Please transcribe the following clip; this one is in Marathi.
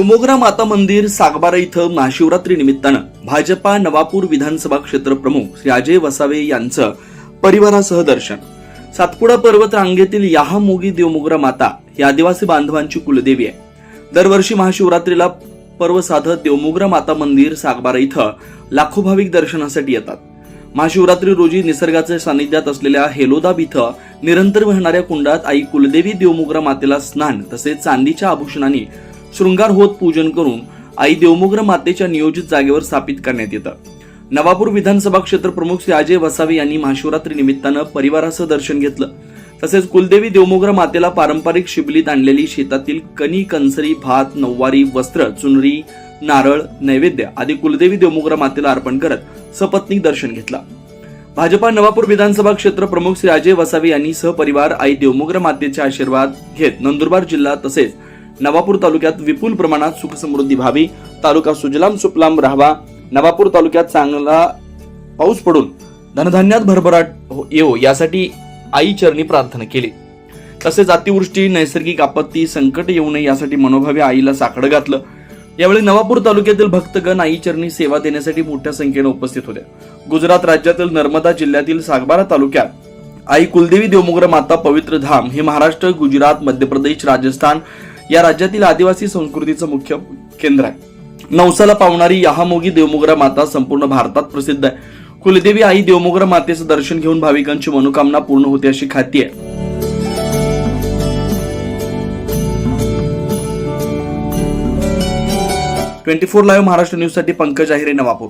देवमोगरा माता मंदिर सागबारा इथं महाशिवरात्री निमित्तानं भाजपा नवापूर विधानसभा क्षेत्र प्रमुख श्री अजय वसावे यांचं परिवारासह दर्शन। सातपुडा पर्वत रांगेतील याहामोगी देवमोगरा माता ही आदिवासी बांधवांची कुलदेवी आहे। दरवर्षी महाशिवरात्रीला पर्व साधत देवमोगरा माता मंदिर सागबारा इथं लाखो भाविक दर्शनासाठी येतात। महाशिवरात्री रोजी निसर्गाच्या सानिध्यात असलेल्या हेलोदाब इथं निरंतर वाहणाऱ्या कुंडात आई कुलदेवी देवमोगरा मातेला स्नान तसेच चांदीच्या आभूषणांनी शृंगार होत पूजन करून आई देवमोगरा मातेच्या नियोजित जागेवर स्थापित करण्यात येतं। नवापूर विधानसभा क्षेत्र प्रमुख श्री अजय वसावे यांनी महाशिवरात्री निमित्तानं परिवारासह दर्शन घेतलं। तसेच कुलदेवी देवमोगरा मातेला पारंपरिक शिबलीत आणलेली शेतातील कणी, कंसरी, भात, नऊवारी वस्त्र, चुनरी, नारळ, नैवेद्य आदी कुलदेवी देवमोगरा मातेला अर्पण करत सपत्नीक दर्शन घेतलं। भाजपा नवापूर विधानसभा क्षेत्र प्रमुख श्री अजय वसावे यांनी सहपरिवार आई देवमोगरा मातेचे आशीर्वाद घेत नंदुरबार जिल्हा तसेच नवापूर तालुक्यात विपुल प्रमाणात सुख समृद्धी व्हावी, तालुका सुजलाम सुफलाम राहावा, नवापूर तालुक्यात चांगला पाऊस पडून धनधान्यात भरभराट येवो यासाठी आई चरणी प्रार्थना केली। तसेच अतिवृष्टी, नैसर्गिक आपत्ती, संकट येऊ नये यासाठी मनोभावे आईला साकडं घातलं। यावेळी नवापूर तालुक्यातील भक्तगण आई चरणी सेवा देण्यासाठी मोठ्या संख्येने उपस्थित होते। गुजरात राज्यातील नर्मदा जिल्ह्यातील सागबारा तालुक्यात आई कुलदेवी देवमोगरा माता पवित्र धाम हे महाराष्ट्र, गुजरात, मध्य प्रदेश, राजस्थान या राज्यातील आदिवासी संस्कृतीचं मुख्य केंद्र आहे। नवसाला पावणारी याहामोगी देवमोगरा माता संपूर्ण भारतात प्रसिद्ध आहे। कुलदेवी आई देवमोगरा मातेचं दर्शन घेऊन भाविकांची मनोकामना पूर्ण होते अशी ख्याती आहे। 24 लाईव्ह महाराष्ट्र न्यूज साठी पंकज आहिरे, नवापूर।